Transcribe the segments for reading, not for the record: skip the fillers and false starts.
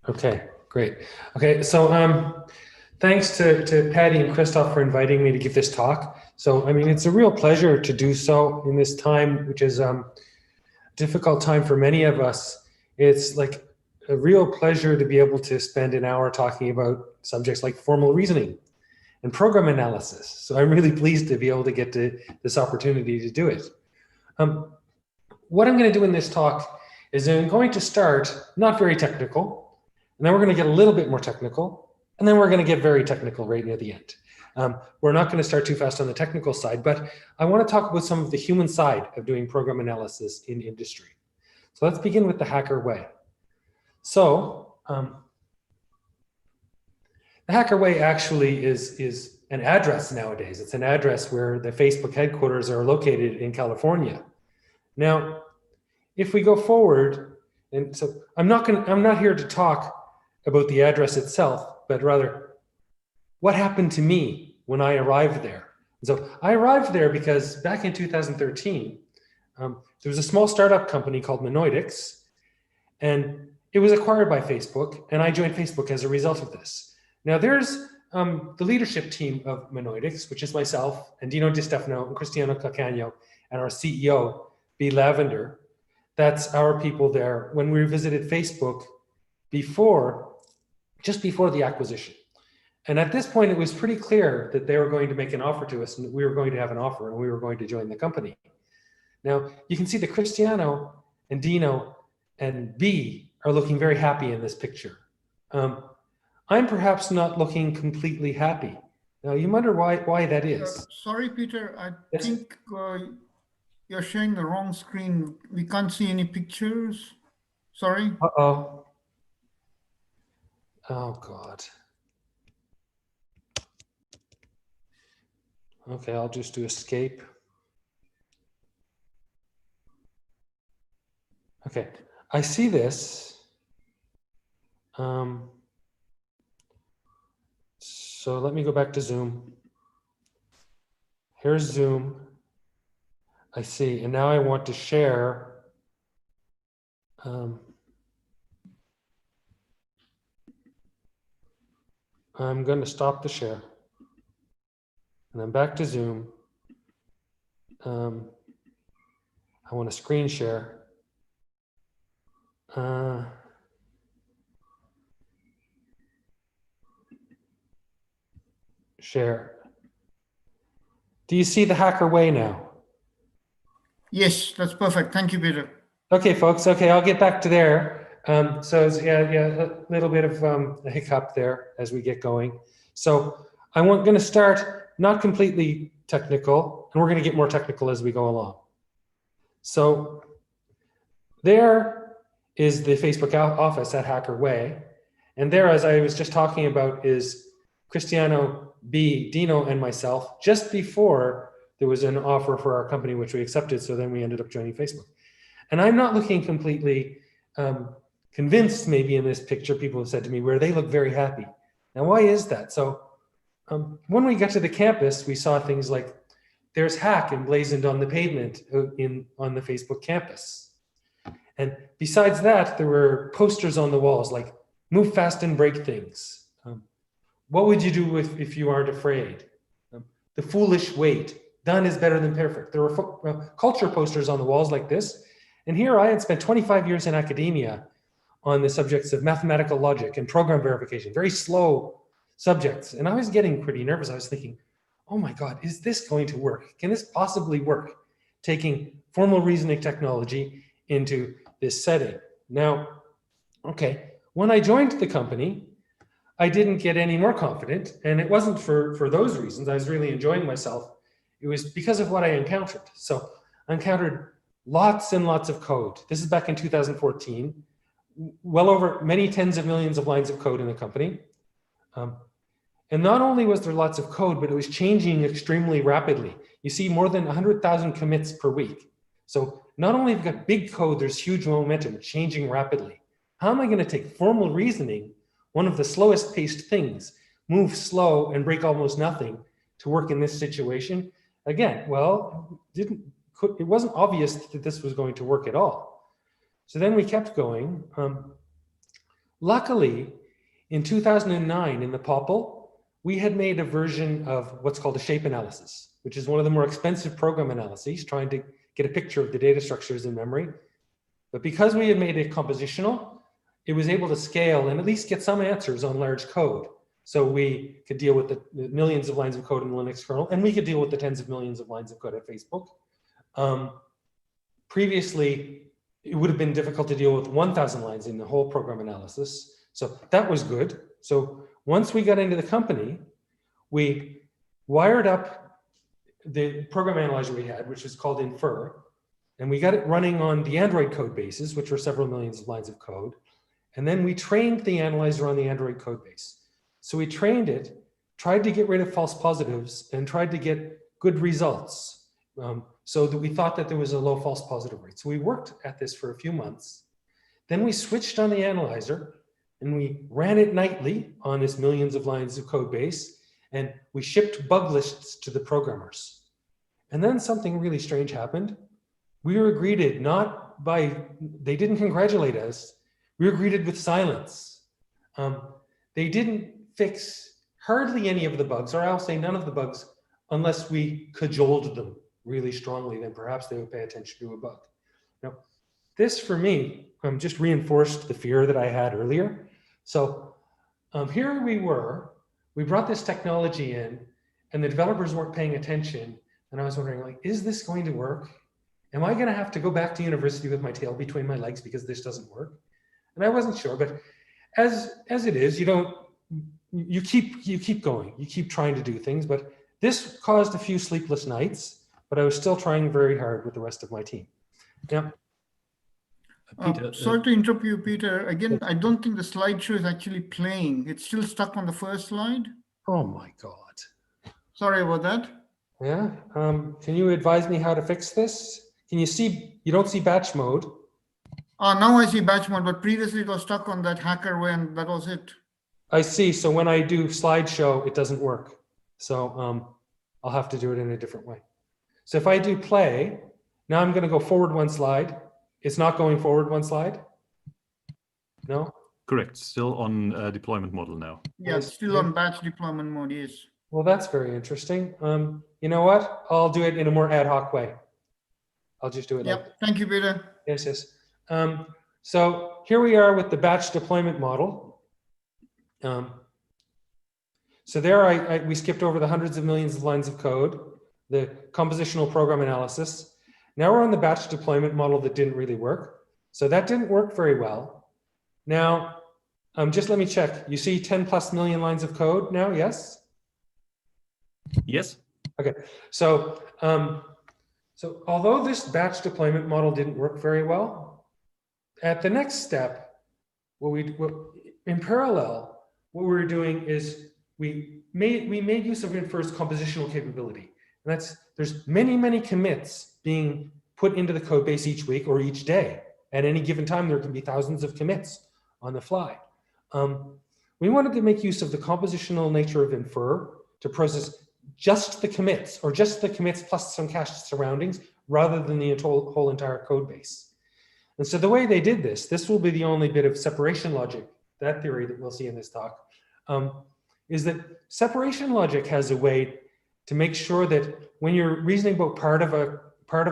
Okay, great. Okay, so thanks to Patty and Christoph for inviting me to give this talk. So, I mean, it's a real pleasure to do so in this time, which is a difficult time for many of us. It's like a real pleasure to be able to spend an hour talking about subjects like formal reasoning and program analysis. So I'm really pleased to be able to get to this opportunity to do it. What I'm going to do in this talk is I'm going to start not very technical, and then we're going to get a little bit more technical, and then we're going to get very technical right near the end. We're not going to start too fast on the technical side, but I want to talk about some of the human side of doing program analysis in industry. So let's begin with the hacker way. So the hacker way actually is an address nowadays. It's an address where the Facebook headquarters are located in California. Now, if we go forward, and so I'm not here to talk about the address itself, but rather what happened to me when I arrived there. And so I arrived there because back in 2013, there was a small startup company called Menoidics, and it was acquired by Facebook, and I joined Facebook as a result of this. Now there's the leadership team of Menoidics, which is myself and Dino Di Stefano and Cristiano Calcagno, and our CEO, B. Lavender. That's our people there when we visited Facebook just before the acquisition. And at this point, it was pretty clear that they were going to make an offer to us, and we were going to have an offer, and we were going to join the company. Now, you can see that Cristiano and Dino and B are looking very happy in this picture. I'm perhaps not looking completely happy. Now, you wonder why that is. Sorry, Peter, I think you're sharing the wrong screen. We can't see any pictures. Sorry. Uh-oh. Oh, God. Okay, I'll just do escape. Okay, I see this. So let me go back to Zoom. Here's Zoom. I see, and now I want to share. I'm going to stop the share. And I'm back to Zoom. I want to screen share. Share. Do you see the hacker way now? Yes, that's perfect. Thank you, Peter. Okay, folks. Okay, I'll get back to there. So yeah, a little bit of a hiccup there as we get going. So I'm going to start not completely technical, and we're going to get more technical as we go along. So there is the Facebook office at Hacker Way, and there, as I was just talking about, is Cristiano, B, Dino, and myself just before there was an offer for our company, which we accepted. So then we ended up joining Facebook. And I'm not looking completely convinced, maybe in this picture, people have said to me, where they look very happy. Now, why is that? So when we got to the campus, we saw things like there's hack emblazoned on the pavement on the Facebook campus. And besides that, there were posters on the walls like move fast and break things. What would you do if you aren't afraid? The foolish wait. Done is better than perfect. There were culture posters on the walls like this. And here I had spent 25 years in academia on the subjects of mathematical logic and program verification, very slow subjects. And I was getting pretty nervous. I was thinking, oh my God, is this going to work? Can this possibly work? Taking formal reasoning technology into this setting. Now, okay, when I joined the company, I didn't get any more confident, and it wasn't for those reasons. I was really enjoying myself. It was because of what I encountered. So I encountered lots and lots of code. This is back in 2014, well over many tens of millions of lines of code in the company. And not only was there lots of code, but it was changing extremely rapidly. You see more than 100,000 commits per week. So not only have we got big code, there's huge momentum, changing rapidly. How am I going to take formal reasoning, one of the slowest paced things, move slow and break almost nothing, to work in this situation? Again, well, it wasn't obvious that this was going to work at all. So then we kept going. Luckily, in 2009, in the POPL, we had made a version of what's called a shape analysis, which is one of the more expensive program analyses, trying to get a picture of the data structures in memory. But because we had made it compositional, it was able to scale and at least get some answers on large code. So we could deal with the millions of lines of code in the Linux kernel, and we could deal with the tens of millions of lines of code at Facebook. Previously, it would have been difficult to deal with 1,000 lines in the whole program analysis. So that was good. So once we got into the company, we wired up the program analyzer we had, which was called Infer, and we got it running on the Android code bases, which were several millions of lines of code. And then we trained the analyzer on the Android code base. So we trained it, tried to get rid of false positives, and tried to get good results, so that we thought that there was a low false positive rate. So we worked at this for a few months. Then we switched on the analyzer, and we ran it nightly on this millions of lines of code base, and we shipped bug lists to the programmers. And then something really strange happened. We were greeted not by, they didn't congratulate us, we were greeted with silence. They didn't fix hardly any of the bugs, or I'll say none of the bugs, unless we cajoled them really strongly, then perhaps they would pay attention to a bug. Now, this for me just reinforced the fear that I had earlier. So here we were, we brought this technology in, and the developers weren't paying attention, and I was wondering, like, is this going to work? Am I gonna have to go back to university with my tail between my legs because this doesn't work? And I wasn't sure, but as it is, you keep going, you keep trying to do things, but this caused a few sleepless nights, but I was still trying very hard with the rest of my team. Yeah. Peter, sorry to interrupt you, Peter. Again, I don't think the slideshow is actually playing. It's still stuck on the first slide. Oh my God. Sorry about that. Yeah. Can you advise me how to fix this? Can you see, you don't see batch mode? Now I see batch mode, but previously it was stuck on that hacker way, and that was it. I see. So when I do slideshow, it doesn't work. So I'll have to do it in a different way. So if I do play, now I'm going to go forward one slide. It's not going forward one slide? No? Correct. Still on deployment model now. Yeah, still on batch deployment mode, yes. Well, that's very interesting. You know what? I'll do it in a more ad hoc way. I'll just do it. Yep. Thank you, Peter. Yes, yes. So here we are with the batch deployment model. So there we skipped over the hundreds of millions of lines of code, the compositional program analysis. Now we're on the batch deployment model that didn't really work. So that didn't work very well. Now, just let me check. You see 10 plus million lines of code now, yes? Yes. Okay, so although this batch deployment model didn't work very well, at the next step, in parallel, what we were doing is we made use of Infer's compositional capability. And there's many commits being put into the code base each week or each day. At any given time, there can be thousands of commits on the fly. We wanted to make use of the compositional nature of Infer to process just the commits, or just the commits plus some cached surroundings, rather than the whole entire code base. And so the way they did this will be the only bit of separation logic, that theory that we'll see in this talk, is that separation logic has a way to make sure that when you're reasoning about part of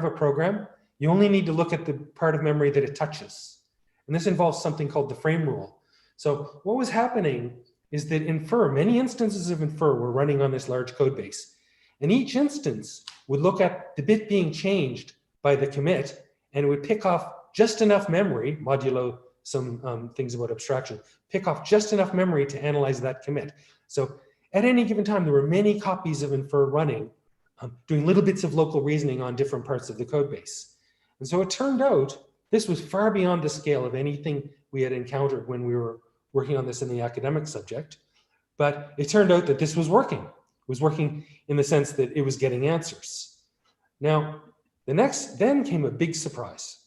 a program, you only need to look at the part of memory that it touches. And this involves something called the frame rule. So what was happening is that Infer, many instances of Infer were running on this large code base. And each instance would look at the bit being changed by the commit, and it would pick off just enough memory, modulo some things about abstraction, pick off just enough memory to analyze that commit. So at any given time, there were many copies of Infer running, doing little bits of local reasoning on different parts of the code base. And so it turned out this was far beyond the scale of anything we had encountered when we were working on this in the academic subject. But it turned out that this was working. It was working in the sense that it was getting answers. Now, then came a big surprise.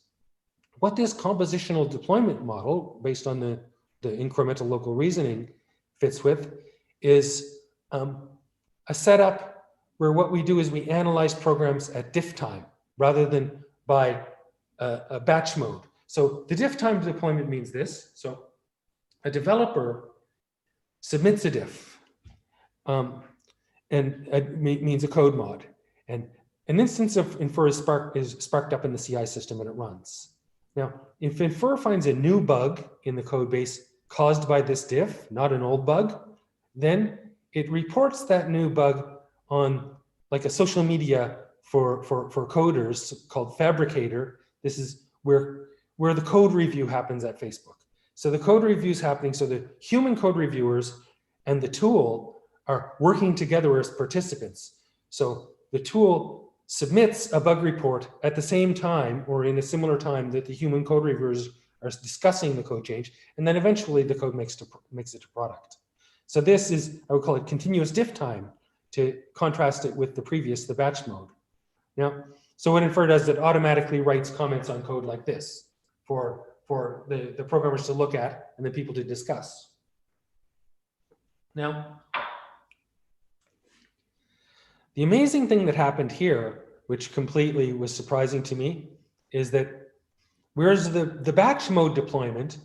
What this compositional deployment model, based on the incremental local reasoning, fits with is a setup where what we do is we analyze programs at diff time rather than by a batch mode. So the diff time deployment means this. So a developer submits a diff, and it means a code mod, and an instance of Infer is sparked up in the CI system and it runs. Now, if Infer finds a new bug in the code base caused by this diff, not an old bug, then it reports that new bug on like a social media for coders called Fabricator. This is where the code review happens at Facebook. So the code review is happening, so the human code reviewers and the tool are working together as participants. So the tool submits a bug report at the same time or in a similar time that the human code reviewers are discussing the code change, and then eventually the code makes it to product. So this is, I would call it continuous diff time, to contrast it with the batch mode. Now, so what Infer does is it automatically writes comments on code like this for the programmers to look at and the people to discuss. Now, the amazing thing that happened here, which completely was surprising to me, is that whereas the batch mode deployment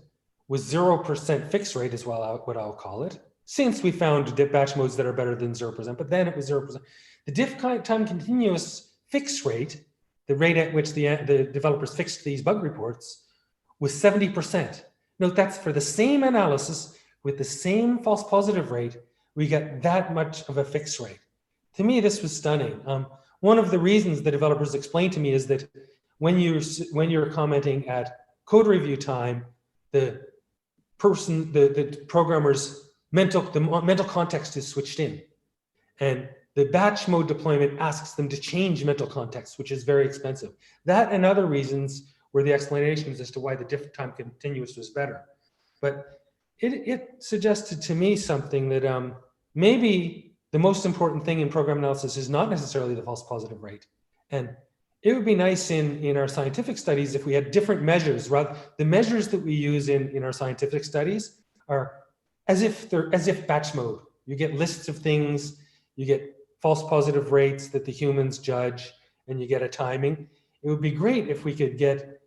was 0% fix rate is what I'll call it, since we found batch modes that are better than 0%, but then it was 0%. The diff time continuous fix rate, the rate at which the developers fixed these bug reports, was 70%. Note that's for the same analysis with the same false positive rate, we get that much of a fix rate. To me, this was stunning. One of the reasons the developers explained to me is that when you're commenting at code review time, the programmer's mental context is switched in, and the batch mode deployment asks them to change mental context, which is very expensive. That and other reasons were the explanations as to why the diff time continuous was better. But it suggested to me something that maybe the most important thing in program analysis is not necessarily the false positive rate. And it would be nice in our scientific studies if we had different measures. The measures that we use in our scientific studies are as if batch mode. You get lists of things, you get false positive rates that the humans judge, and you get a timing. It would be great if we could get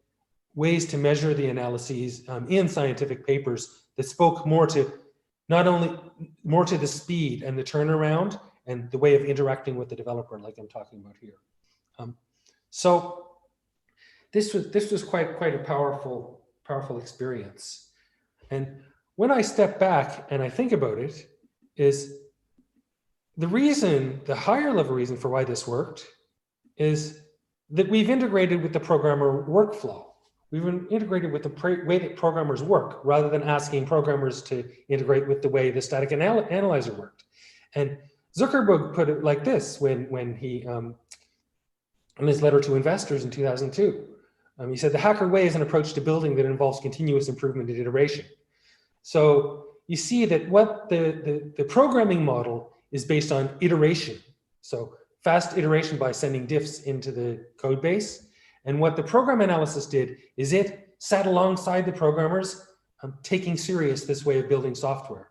ways to measure the analyses in scientific papers that spoke more to the speed and the turnaround and the way of interacting with the developer, like I'm talking about here. So this was quite a powerful experience. And when I step back and I think about it, is the higher level reason for why this worked is that we've integrated with the programmer workflow. We've integrated with the way that programmers work, rather than asking programmers to integrate with the way the static analyzer worked. And Zuckerberg put it like this when he, in his letter to investors in 2002, he said, "The hacker way is an approach to building that involves continuous improvement and iteration." So you see that what the programming model is based on iteration. So fast iteration by sending diffs into the code base. And what the program analysis did is it sat alongside the programmers, taking serious this way of building software.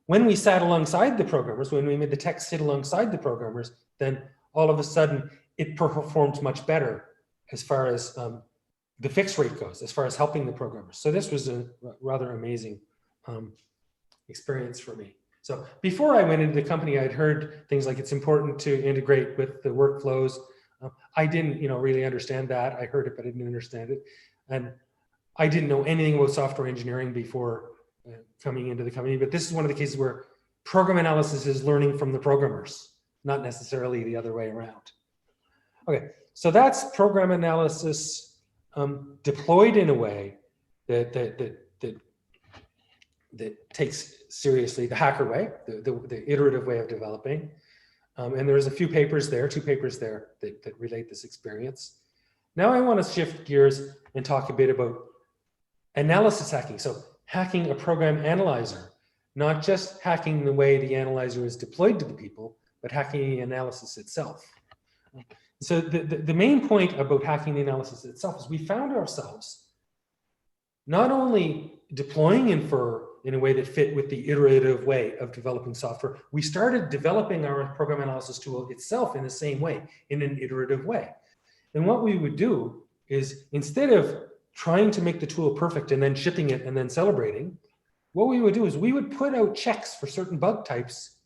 When we sat alongside the programmers, when we made the text sit alongside the programmers, then all of a sudden it performed much better as far as the fix rate goes, as far as helping the programmers. So this was a rather amazing experience for me. So before I went into the company, I'd heard things like it's important to integrate with the workflows. I didn't, really understand that. I heard it, but I didn't understand it. And I didn't know anything about software engineering before coming into the company. But this is one of the cases where program analysis is learning from the programmers, not necessarily the other way around. Okay, so that's program analysis deployed in a way that takes seriously the hacker way, the iterative way of developing. And there's a few papers there, 2 papers there that relate this experience. Now I want to shift gears and talk a bit about analysis hacking. So hacking a program analyzer, not just hacking the way the analyzer is deployed to the people, but hacking the analysis itself. So the main point about hacking the analysis itself is we found ourselves not only deploying Infer in a way that fit with the iterative way of developing software, we started developing our program analysis tool itself in the same way, in an iterative way. And what we would do is, instead of trying to make the tool perfect and then shipping it and then celebrating, what we would do is we would put out checks for certain bug types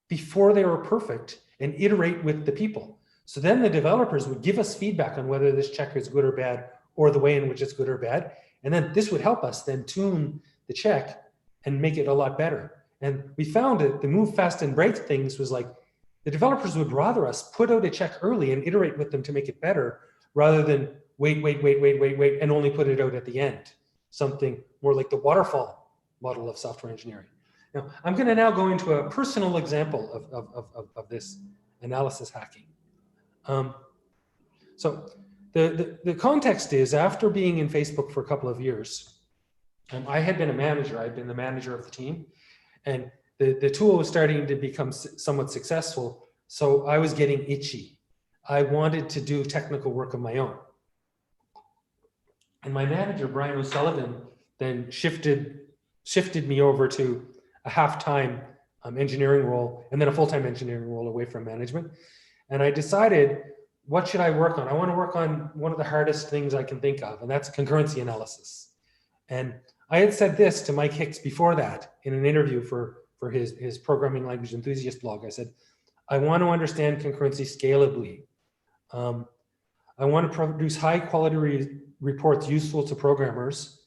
before they were perfect and iterate with the people. So then the developers would give us feedback on whether this check is good or bad, or the way in which it's good or bad. And then this would help us then tune the check and make it a lot better. And we found that the move fast and break things was like, the developers would rather us put out a check early and iterate with them to make it better, rather than wait, and only put it out at the end. Something more like the waterfall model of software engineering. Now, I'm going to now go into a personal example of this analysis hacking. So the context is, after being in Facebook for a couple of years, I had been a manager. I'd been the manager of the team, and the tool was starting to become somewhat successful. So I was getting itchy. I wanted to do technical work of my own. And my manager, Brian O'Sullivan, then shifted me over to a half-time engineering role, and then a full-time engineering role away from management. And I decided, what should I work on? I want to work on one of the hardest things I can think of, and that's concurrency analysis. And I had said this to Mike Hicks before that in an interview for his programming language enthusiast blog. I said, I want to understand concurrency scalably. I want to produce high quality reports useful to programmers.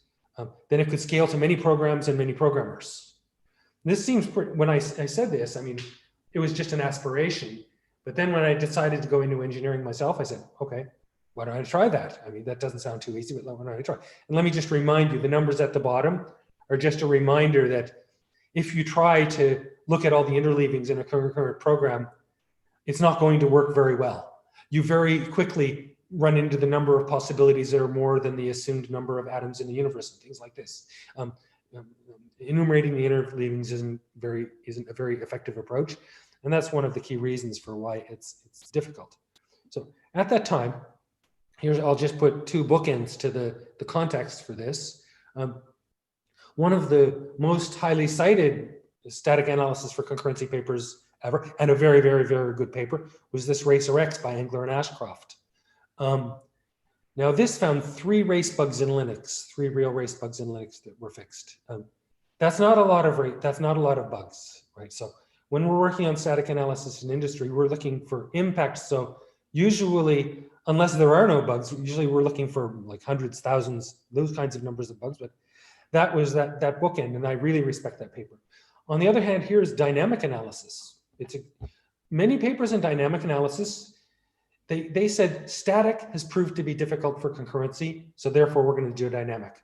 Then it could scale to many programs and many programmers. This seems, when I said this, I mean, it was just an aspiration. But then when I decided to go into engineering myself, I said, okay, why don't I try that? I mean, that doesn't sound too easy, but why don't I try? And let me just remind you, the numbers at the bottom are just a reminder that if you try to look at all the interleavings in a concurrent program, it's not going to work very well. You very quickly run into the number of possibilities that are more than the assumed number of atoms in the universe and things like this. Enumerating the interleavings isn't a very effective approach. And that's one of the key reasons for why it's difficult. So at that time, I'll just put two bookends to the context for this. One of the most highly cited static analysis for concurrency papers ever, and a very, very, very good paper, was this Racer X by Engler and Ashcroft. Now this found 3 race bugs in Linux, 3 real race bugs in Linux that were fixed. That's not a lot of bugs, right? So when we're working on static analysis in industry, we're looking for impact. So usually, unless there are no bugs, usually we're looking for like hundreds, thousands, those kinds of numbers of bugs. But that was that bookend, and I really respect that paper. On the other hand, here's dynamic analysis. Many papers in dynamic analysis, they said static has proved to be difficult for concurrency, so therefore we're going to do a dynamic.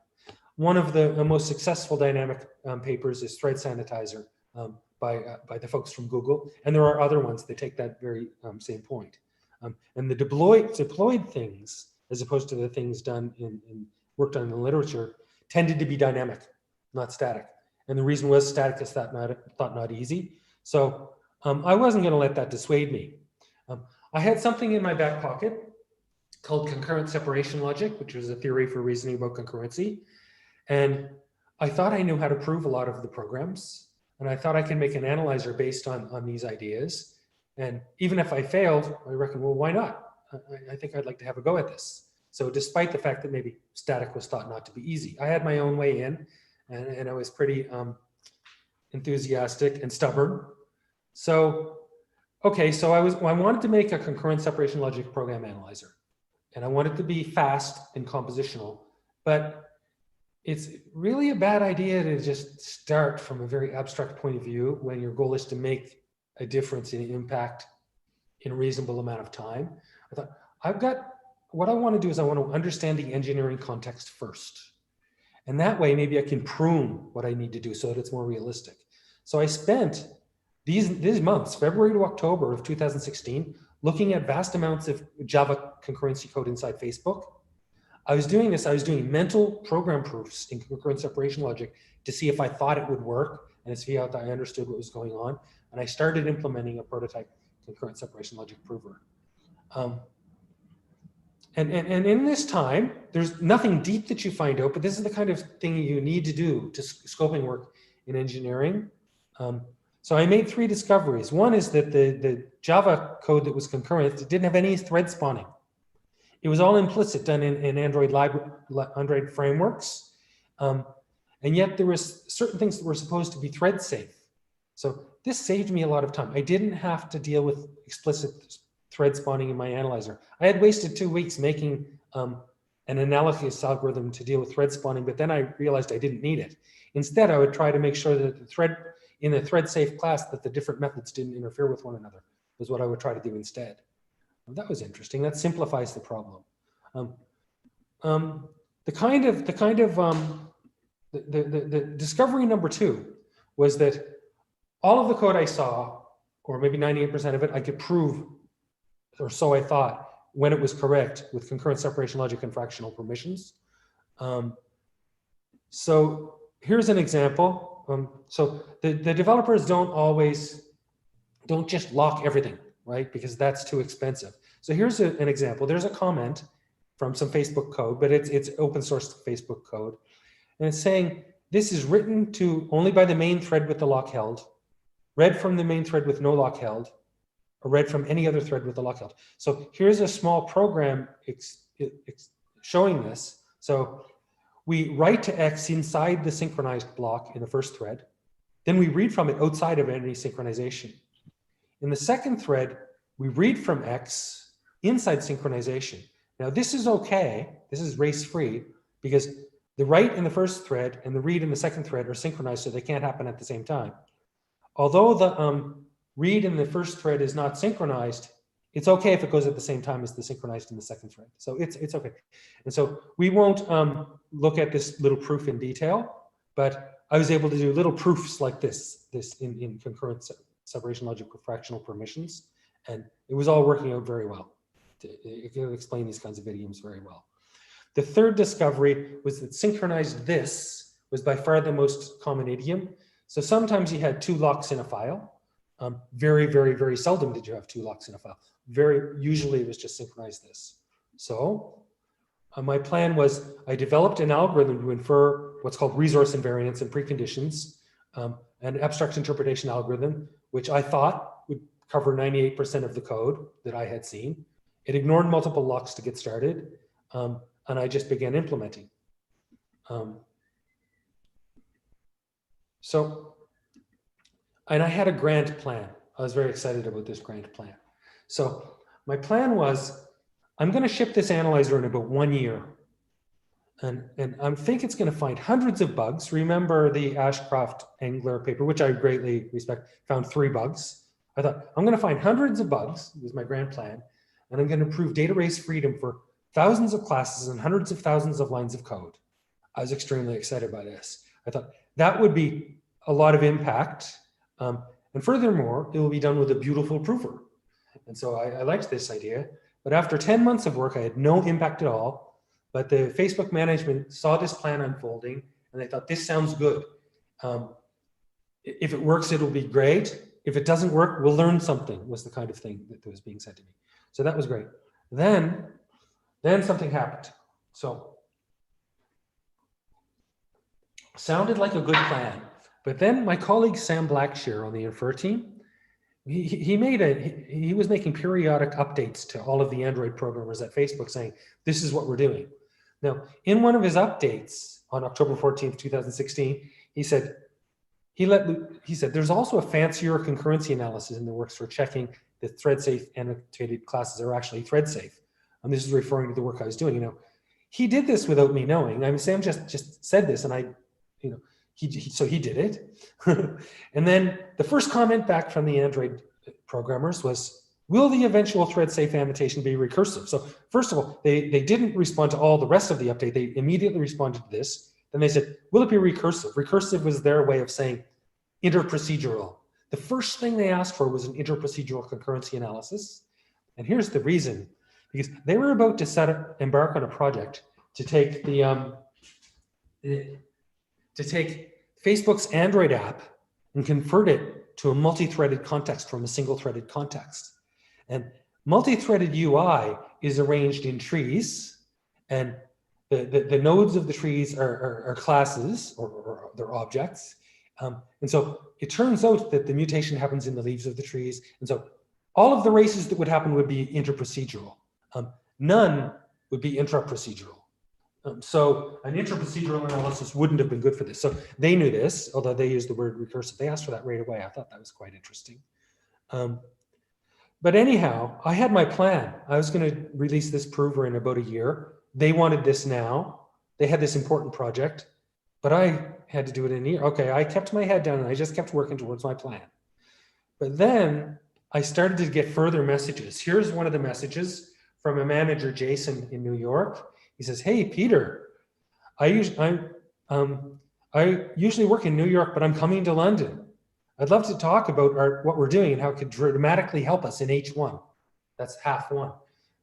One of the most successful dynamic papers is Thread Sanitizer by the folks from Google, and there are other ones that take that very same point. And the deployed things, as opposed to the things done worked on in the literature, tended to be dynamic, not static. And the reason was static is thought not easy. So I wasn't going to let that dissuade me. I had something in my back pocket called concurrent separation logic, which was a theory for reasoning about concurrency. And I thought I knew how to prove a lot of the programs. And I thought I could make an analyzer based on these ideas. And even if I failed, I reckon, well, why not? I think I'd like to have a go at this. So despite the fact that maybe static was thought not to be easy, I had my own way in, and I was pretty enthusiastic and stubborn. So, okay, so I wanted to make a concurrent separation logic program analyzer. And I wanted to be fast and compositional, but it's really a bad idea to just start from a very abstract point of view when your goal is to make a difference in impact in a reasonable amount of time. I thought, what I want to do is I want to understand the engineering context first. And that way, maybe I can prune what I need to do so that it's more realistic. So I spent these months, February to October of 2016, looking at vast amounts of Java concurrency code inside Facebook. I was doing mental program proofs in concurrent separation logic to see if I thought it would work and to see how I understood what was going on. And I started implementing a prototype concurrent separation logic prover. And in this time, there's nothing deep that you find out, but this is the kind of thing you need to do to scoping work in engineering. So I made 3 discoveries. One is that the Java code that was concurrent, it didn't have any thread spawning. It was all implicit, done in Android frameworks. And yet there was certain things that were supposed to be thread safe. So this saved me a lot of time. I didn't have to deal with explicit thread spawning in my analyzer. I had wasted 2 weeks making an analogous algorithm to deal with thread spawning, but then I realized I didn't need it. Instead, I would try to make sure that the thread, in a thread safe class, that the different methods didn't interfere with one another, was what I would try to do instead. Well, that was interesting. That simplifies the problem. The discovery number 2 was that all of the code I saw, or maybe 98% of it, I could prove, or so I thought, when it was correct with concurrent separation logic and fractional permissions. So here's an example. So the developers don't just lock everything, right? Because that's too expensive. So here's an example. There's a comment from some Facebook code, but it's open source Facebook code. And it's saying, this is written to only by the main thread with the lock held, read from the main thread with no lock held, or read from any other thread with the lock held. So here's a small program showing this. So we write to X inside the synchronized block in the first thread. Then we read from it outside of any synchronization. In the second thread, we read from X inside synchronization. Now this is okay, this is race-free, because the write in the first thread and the read in the second thread are synchronized, so they can't happen at the same time. Although the read in the first thread is not synchronized, it's okay if it goes at the same time as the synchronized in the second thread. So it's okay. And so we won't look at this little proof in detail, but I was able to do little proofs like this in concurrent separation logic with fractional permissions. And it was all working out very well. It can explain these kinds of idioms very well. The third discovery was that synchronized this was by far the most common idiom. So sometimes you had 2 locks in a file. Very, very, very seldom did you have 2 locks in a file. Usually it was just synchronize this. So my plan was I developed an algorithm to infer what's called resource invariance and preconditions, an abstract interpretation algorithm, which I thought would cover 98% of the code that I had seen. It ignored multiple locks to get started, and I just began implementing. And I had a grand plan. I was very excited about this grand plan. So my plan was, I'm going to ship this analyzer in about 1 year. And I think it's going to find hundreds of bugs. Remember the Ashcroft Engler paper, which I greatly respect, found 3 bugs. I thought, I'm going to find hundreds of bugs, was my grand plan, and I'm going to prove data race freedom for thousands of classes and hundreds of thousands of lines of code. I was extremely excited by this. I thought that would be a lot of impact. And furthermore, it will be done with a beautiful prover. And so I liked this idea. But after 10 months of work, I had no impact at all. But the Facebook management saw this plan unfolding, and they thought, this sounds good. If it works, it'll be great. If it doesn't work, we'll learn something, was the kind of thing that was being said to me. So that was great. Then something happened. So sounded like a good plan. But then my colleague Sam Blackshear on the Infer team, he was making periodic updates to all of the Android programmers at Facebook saying, this is what we're doing. Now, in one of his updates on October 14th, 2016, he said, there's also a fancier concurrency analysis in the works for checking that thread-safe annotated classes are actually thread-safe. And this is referring to the work I was doing. He did this without me knowing. I mean, Sam just said this, and so he did it. And then the first comment back from the Android programmers was, will the eventual thread-safe annotation be recursive? So first of all, they didn't respond to all the rest of the update. They immediately responded to this. Then they said, will it be recursive? Recursive was their way of saying interprocedural. The first thing they asked for was an interprocedural concurrency analysis. And here's the reason, because they were about to embark on a project to take Facebook's Android app and convert it to a multi-threaded context from a single-threaded context. And multi-threaded UI is arranged in trees, and the nodes of the trees are classes or they're objects. And so it turns out that the mutation happens in the leaves of the trees. And so all of the races that would happen would be interprocedural. None would be intraprocedural. So an interprocedural analysis wouldn't have been good for this. So they knew this, although they used the word recursive. They asked for that right away. I thought that was quite interesting. But anyhow, I had my plan. I was going to release this prover in about a year. They wanted this now. They had this important project, but I had to do it in a year. Okay, I kept my head down and I just kept working towards my plan. But then I started to get further messages. Here's one of the messages from a manager, Jason, in New York. He says, "Hey, Peter, I usually work in New York, but I'm coming to London. I'd love to talk about what we're doing and how it could dramatically help us in H1. That's half one.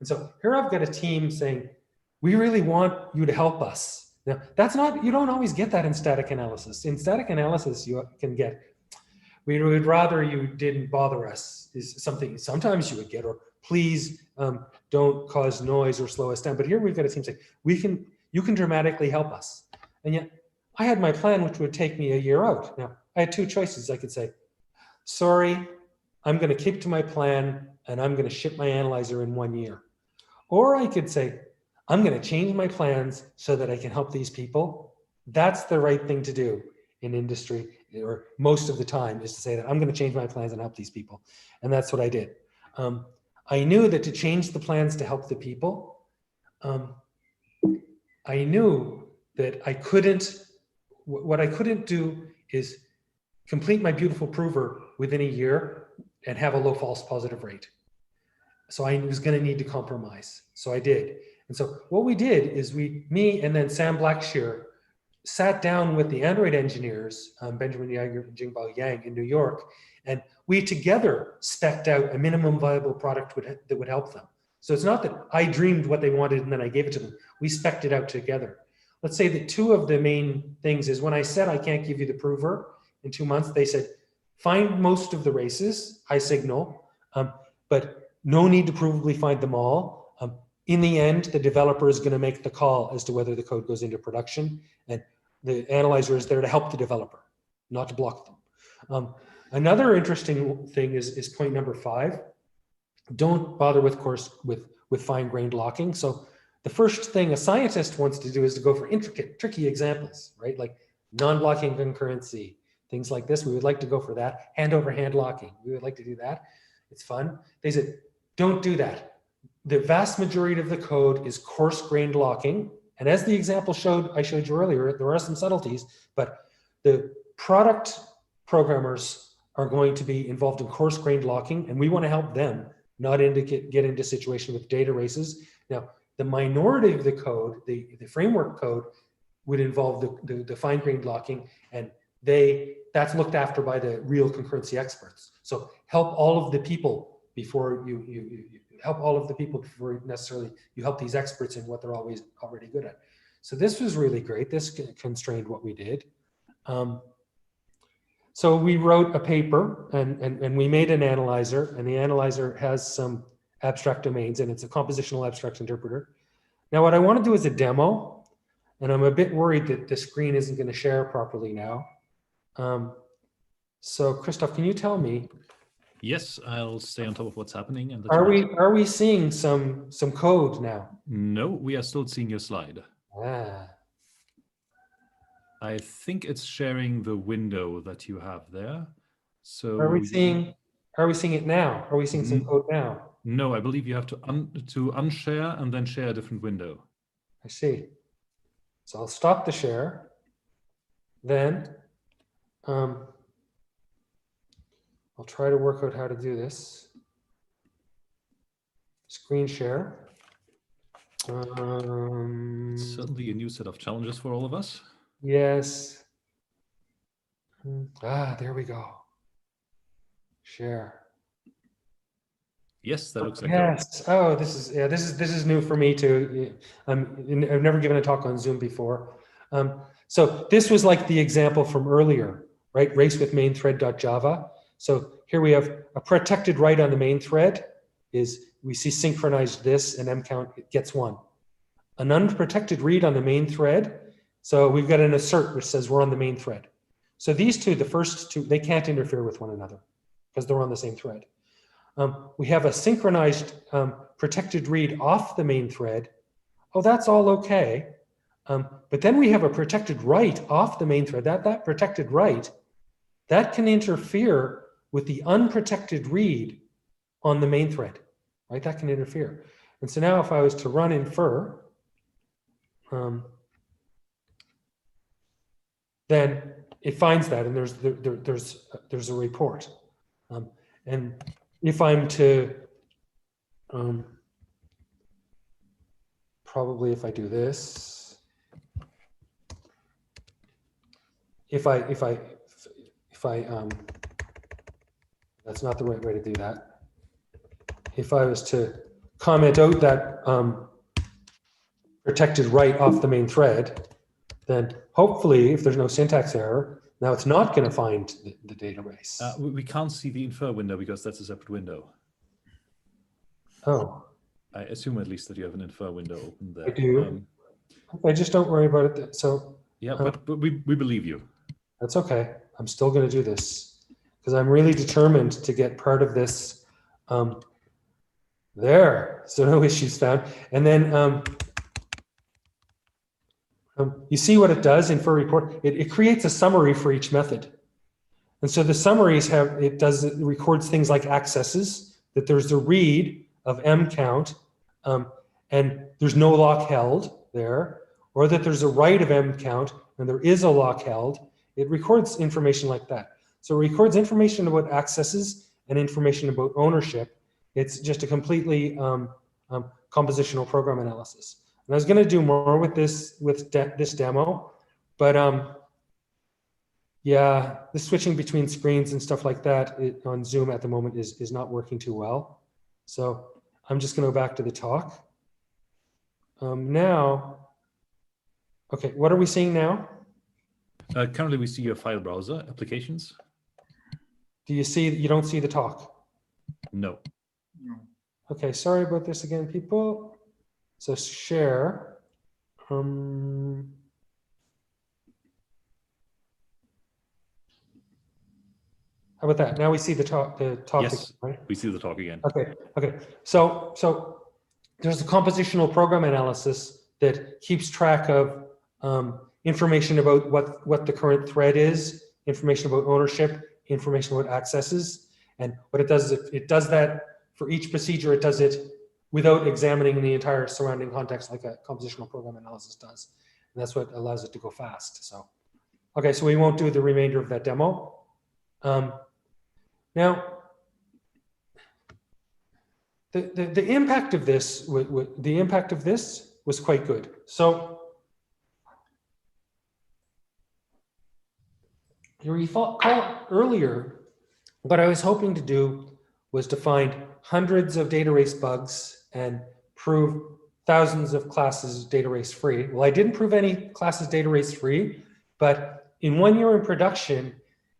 And so here I've got a team saying, we really want you to help us. Now, that's not, you don't always get that in static analysis. In static analysis, you can get, we would rather you didn't bother us, is something sometimes you would get, or please don't cause noise or slow us down. But here we've got a team saying, you can dramatically help us. And yet I had my plan, which would take me a year out. Now, I had two choices. I could say, sorry, I'm going to keep to my plan and I'm going to ship my analyzer in 1 year. Or I could say, I'm going to change my plans so that I can help these people. That's the right thing to do in industry, or most of the time, is to say that I'm going to change my plans and help these people. And that's what I did. I knew that to change the plans to help the people, I knew that what I couldn't do is complete my beautiful prover within a year and have a low false positive rate. So I was going to need to compromise. So I did. And so what we did is me and then Sam Blackshear sat down with the Android engineers, Benjamin Yeager and Jingbao Yang in New York, and we together spec'd out a minimum viable product that would help them. So it's not that I dreamed what they wanted and then I gave it to them. We spec'd it out together. Let's say that two of the main things is when I said I can't give you the prover in 2 months, they said, find most of the races, high signal, but no need to provably find them all. In the end, the developer is going to make the call as to whether the code goes into production, and the analyzer is there to help the developer, not to block them. Another interesting thing is point number 5. Don't bother with fine-grained locking. So the first thing a scientist wants to do is to go for intricate, tricky examples, right? Like non-blocking concurrency, things like this. We would like to go for that. Hand-over-hand locking. We would like to do that. It's fun. They said, don't do that. The vast majority of the code is coarse-grained locking. And as the example I showed you earlier, there are some subtleties, but the product programmers are going to be involved in coarse-grained locking, and we want to help them not get into situation with data races. Now, the minority of the code, the framework code, would involve the fine-grained locking, and that's looked after by the real concurrency experts. So help all of the people before you help all of the people before necessarily you help these experts in what they're already good at. So this was really great. This constrained what we did. So we wrote a paper and we made an analyzer, and the analyzer has some abstract domains, and it's a compositional abstract interpreter. Now what I want to do is a demo, and I'm a bit worried that the screen isn't going to share properly now. So Christoph, can you tell me? Yes, I'll stay on top of what's happening. And are we seeing some code now? No, we are still seeing your slide. Ah. I think it's sharing the window that you have there. So are we seeing it now? Are we seeing some code now? No, I believe you have to unshare and then share a different window. I see. So I'll stop the share. Then I'll try to work out how to do this. Screen share. Certainly a new set of challenges for all of us. Yes. There we go. Share. Yes, that looks like yes. Oh, this is new for me too. I've never given a talk on Zoom before. So this was like the example from earlier, right? Race with main thread.java. So here we have a protected write on the main thread is we see synchronized this and mcount gets 1. An unprotected read on the main thread. So we've got an assert which says we're on the main thread. So these two, the first two, they can't interfere with one another because they're on the same thread. We have a synchronized protected read off the main thread. Oh, that's all okay. But then we have a protected write off the main thread. That protected write, that can interfere with the unprotected read on the main thread, right? That can interfere. And so now if I was to run infer, then it finds that, and there's a report. And if I'm to, probably if I do this, if I that's not the right way to do that. If I was to comment out that protected write off the main thread, then hopefully, if there's no syntax error, now it's not going to find the database. We can't see the infer window because that's a separate window. Oh. I assume at least that you have an infer window open there. I do. Okay, just don't worry about it. So yeah, but we believe you. That's okay. I'm still going to do this because I'm really determined to get part of this. There, so no issues found. And then you see what it does in for report. It creates a summary for each method. And so the summaries it records things like accesses, that there's a read of M count, and there's no lock held there, or that there's a write of M count and there is a lock held. It records information like that. So it records information about accesses and information about ownership. It's just a completely compositional program analysis. And I was going to do more with this this demo, but yeah, the switching between screens and stuff like that on Zoom at the moment is not working too well. So I'm just going to go back to the talk. Now, okay, what are we seeing now? Currently, we see your file browser applications. Do you see? You don't see the talk? No. No. Okay, sorry about this again, people. So share. How about that? Now we see the talk. Yes, again, right? we see the talk again. Okay. Okay. So there's a compositional program analysis that keeps track of information about what the current thread is, information about ownership, information about accesses, and what it does is it does that for each procedure. It does it without examining the entire surrounding context like a compositional program analysis does. And that's what allows it to go fast. So, okay, so we won't do the remainder of that demo. Now, the impact of this, was quite good. So, you recall earlier, what I was hoping to do was to find hundreds of data race bugs and prove thousands of classes data race free. Well, I didn't prove any classes data race free, but in 1 year in production,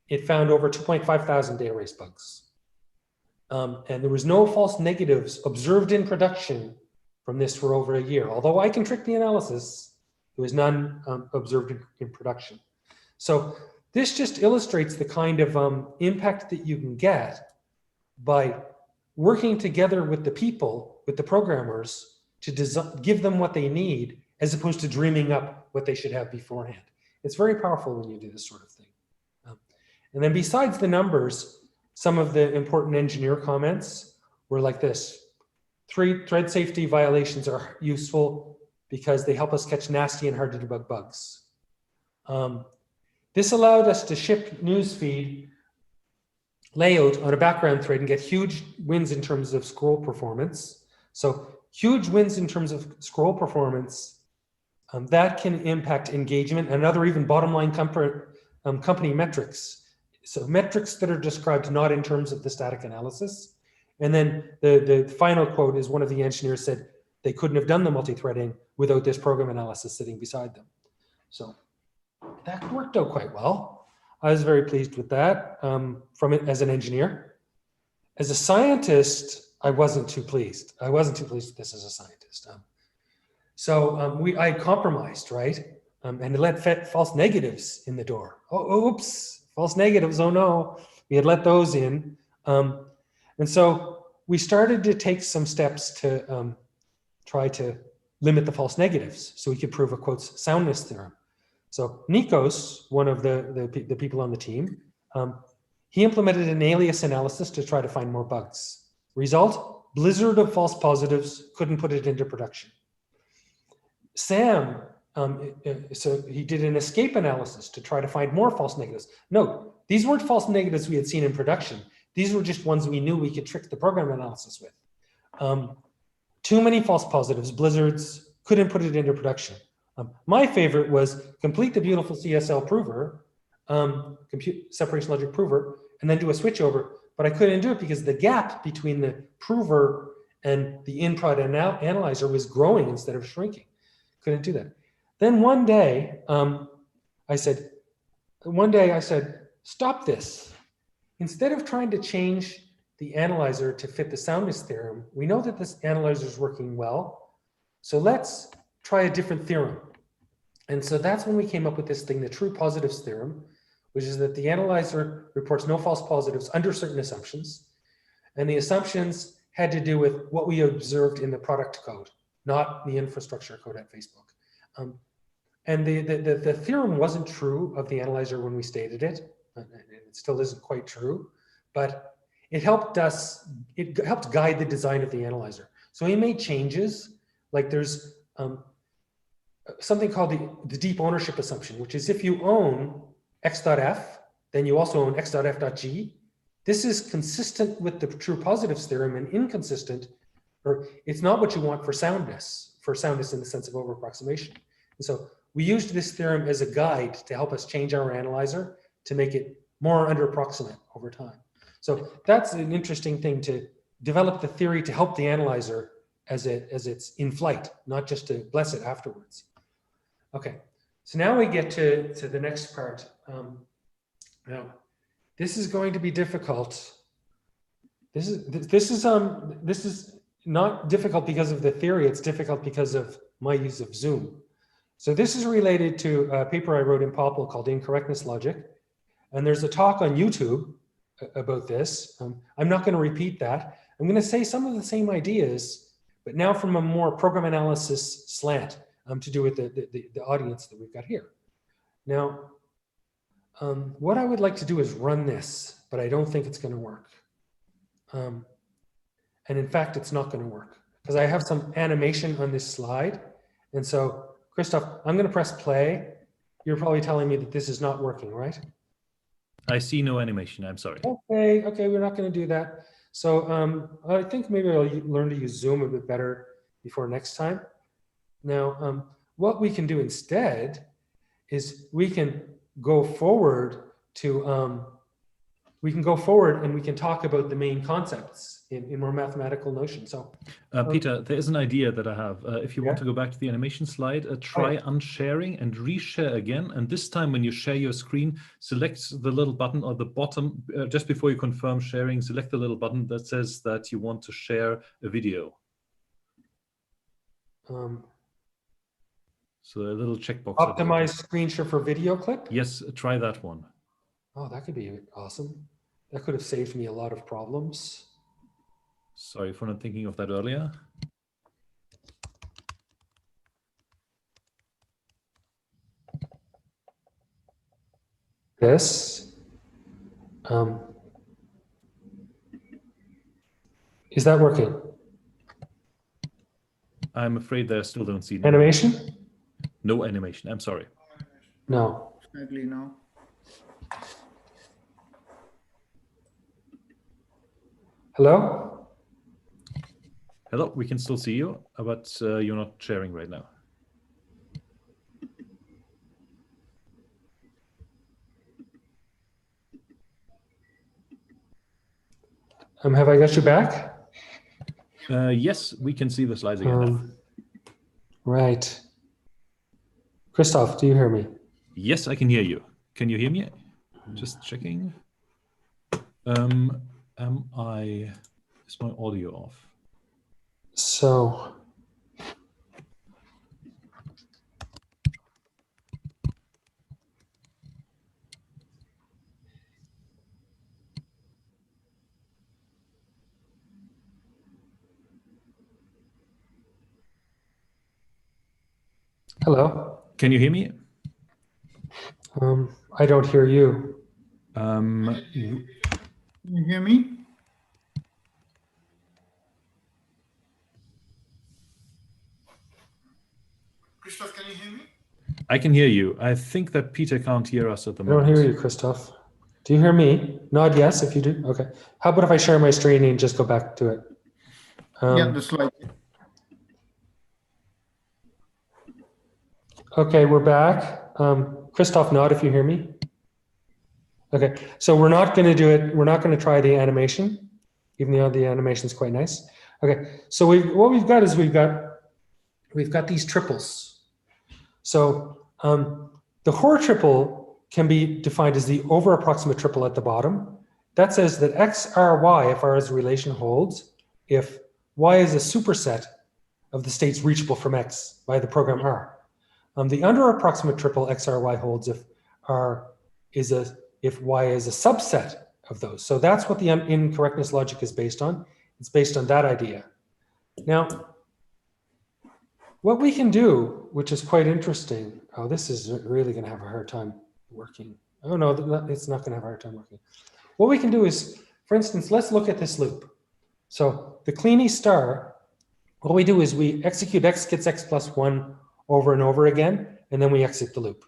it found over 2,500 data race bugs. And there was no false negatives observed in production from this for over a year. Although I can trick the analysis, there was none observed in production. So this just illustrates the kind of impact that you can get by working together with the people, with the programmers, to give them what they need, as opposed to dreaming up what they should have beforehand. It's very powerful when you do this sort of thing. And then besides the numbers, some of the important engineer comments were like this. 3 thread safety violations are useful because they help us catch nasty and hard to debug bugs. This allowed us to ship newsfeed layout on a background thread and get huge wins in terms of scroll performance. So huge wins in terms of scroll performance, that can impact engagement and other even bottom line company metrics. So metrics that are described not in terms of the static analysis. And then the final quote is one of the engineers said they couldn't have done the multi-threading without this program analysis sitting beside them. So that worked out quite well. I was very pleased with that from it as an engineer. As a scientist, I wasn't too pleased. I wasn't too pleased with this as a scientist. I compromised, right? And it let false negatives in the door. Oh, oops. False negatives, oh no, we had let those in. And so we started to take some steps to try to limit the false negatives so we could prove a quotes soundness theorem. So Nikos, one of the people on the team, he implemented an alias analysis to try to find more bugs. Result, blizzard of false positives, couldn't put it into production. Sam, so he did an escape analysis to try to find more false negatives. Note, these weren't false negatives we had seen in production. These were just ones we knew we could trick the program analysis with. Too many false positives, blizzards, couldn't put it into production. My favorite was complete the beautiful CSL prover, compute separation logic prover, and then do a switchover, but I couldn't do it because the gap between the prover and the in-prod analyzer was growing instead of shrinking. Couldn't do that. Then one day I said, stop this. Instead of trying to change the analyzer to fit the soundness theorem, we know that this analyzer is working well. So let's try a different theorem. And so that's when we came up with this thing, the true positives theorem, which is that the analyzer reports no false positives under certain assumptions. And the assumptions had to do with what we observed in the product code, not the infrastructure code at Facebook. And the theorem wasn't true of the analyzer when we stated it. It still isn't quite true, but it helped guide the design of the analyzer. So we made changes, like there's something called the deep ownership assumption, which is if you own x.f, then you also own x.f.g. This is consistent with the true positives theorem and inconsistent, or it's not what you want for soundness in the sense of overapproximation. And so we used this theorem as a guide to help us change our analyzer to make it more under-approximate over time. So that's an interesting thing, to develop the theory to help the analyzer as it's in flight, not just to bless it afterwards. Okay, so now we get to the next part. Now, this is going to be difficult. This is not difficult because of the theory. It's difficult because of my use of Zoom. So this is related to a paper I wrote in Popl called Incorrectness Logic. And there's a talk on YouTube about this. I'm not going to repeat that. I'm going to say some of the same ideas, but now from a more program analysis slant to do with the audience that we've got here. Now, what I would like to do is run this, but I don't think it's going to work. And in fact, it's not going to work because I have some animation on this slide. And so, Christoph, I'm going to press play. You're probably telling me that this is not working, right? I see no animation. I'm sorry. Okay, we're not going to do that. So I think maybe I'll learn to use Zoom a bit better before next time. Now, what we can do instead is we can go forward to and we can talk about the main concepts in more mathematical notion. So, Peter, there is an idea that I have. If you want to go back to the animation slide, try unsharing and reshare again. And this time when you share your screen, select the little button at the bottom, just before you confirm sharing, select the little button that says that you want to share a video. So a little checkbox. Optimize screen share for video clip? Yes, try that one. Oh, that could be awesome. That could have saved me a lot of problems. Sorry for not thinking of that earlier. This. Is that working? I'm afraid I still don't see animation. No animation. I'm sorry. No. Sadly, no. Hello? Hello, we can still see you, but you're not sharing right now. Have I got you back? Yes, we can see the slides again now. Right. Christoph, do you hear me? Yes, I can hear you. Can you hear me? Just checking. Is my audio off? So, Hello. Can you hear me? I don't hear you. Can you hear me? Christoph, can you hear me? I can hear you. I think that Peter can't hear us at the I don't moment. hear you, Christoph. Do you hear me? Nod yes if you do. Okay. How about if I share my screen and just go back to it? Yeah, the slide. Okay, we're back. Christoph, nod if you hear me. Okay, so we're not going to do it. We're not going to try the animation, even though the animation is quite nice. Okay, so what we've got is we've got these triples. So the Hoare triple can be defined as the over approximate triple at the bottom. That says that X, R, Y, if R as a relation holds, if Y is a superset of the states reachable from X by the program R. The under approximate triple X, R, Y holds if if Y is a subset of those. So that's what the incorrectness logic is based on. It's based on that idea. Now, what we can do, which is quite interesting. Oh, this is really going to have a hard time working. Oh no, it's not going to have a hard time working. What we can do is, for instance, let's look at this loop. So the Kleene star, what we do is we execute X gets X plus 1 over and over again, and then we exit the loop.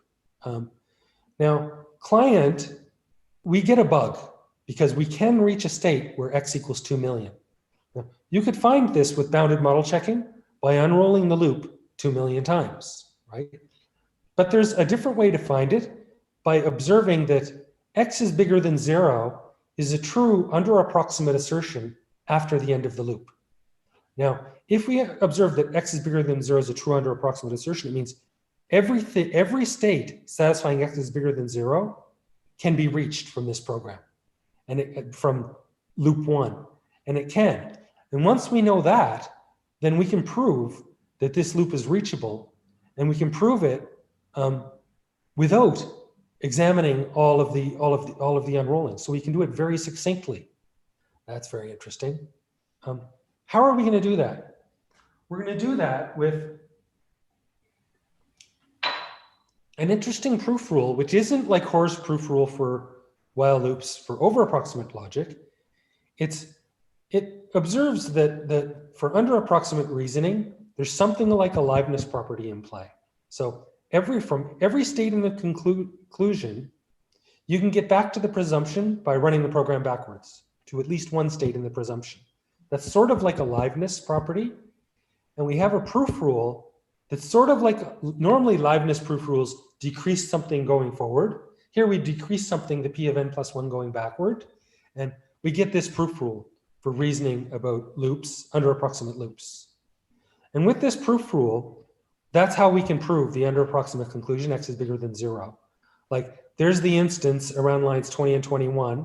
Now, client, we get a bug because we can reach a state where X equals 2 million. Now, you could find this with bounded model checking by unrolling the loop 2 million times, right? But there's a different way to find it by observing that X is bigger than 0 is a true under approximate assertion after the end of the loop. Now, if we observe that X is bigger than 0 is a true under approximate assertion, it means every state satisfying X is bigger than 0 can be reached from this program and from loop 1, and it can. And once we know that, then we can prove that this loop is reachable, and we can prove it without examining all of the unrolling. So we can do it very succinctly. That's very interesting. How are we going to do that? We're going to do that with an interesting proof rule, which isn't like Hoare's proof rule for while loops for over approximate logic. It observes that for under approximate reasoning, there's something like a liveness property in play. So from every state in the conclusion, you can get back to the presumption by running the program backwards to at least one state in the presumption. That's sort of like a liveness property. And we have a proof rule that's sort of like, normally liveness proof rules decrease something going forward. Here we decrease something, the P of n plus 1 going backward. And we get this proof rule for reasoning about loops, under approximate loops. And with this proof rule, that's how we can prove the under approximate conclusion, X is bigger than 0. Like there's the instance around lines 20 and 21.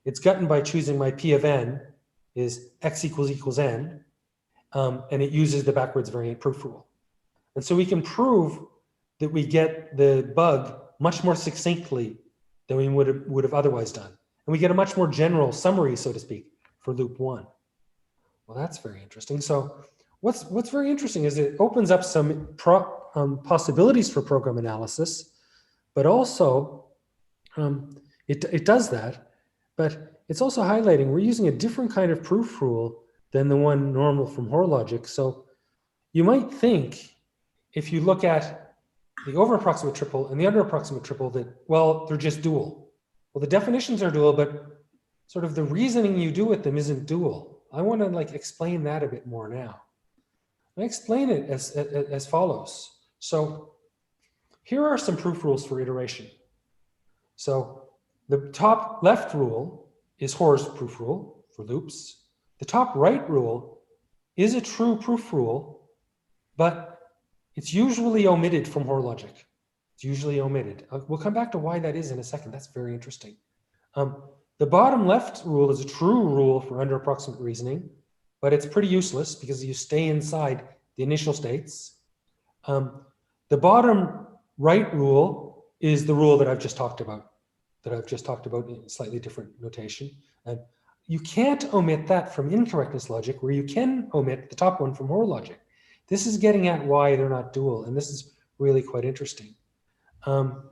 It's gotten by choosing my P of n is X equals n. And it uses the backwards variant proof rule. And so we can prove that we get the bug much more succinctly than we would have otherwise done. And we get a much more general summary, so to speak, for loop 1. Well, that's very interesting. So what's very interesting is it opens up some possibilities for program analysis, but also it does that, but it's also highlighting we're using a different kind of proof rule than the one normal from Hoare logic. So you might think, if you look at the over approximate triple and the under approximate triple, that, well, they're just dual. Well, the definitions are dual, but sort of the reasoning you do with them isn't dual. I want to like explain that a bit more now. I explain it as follows. So here are some proof rules for iteration. So the top left rule is Hoare's proof rule for loops. The top right rule is a true proof rule, but it's usually omitted from Hoare logic. It's usually omitted. We'll come back to why that is in a second. That's very interesting. The bottom left rule is a true rule for under approximate reasoning, but it's pretty useless because you stay inside the initial states. The bottom right rule is the rule that I've just talked about, in slightly different notation. And you can't omit that from incorrectness logic, where you can omit the top one from Hoare logic. This is getting at why they're not dual, and this is really quite interesting. Now,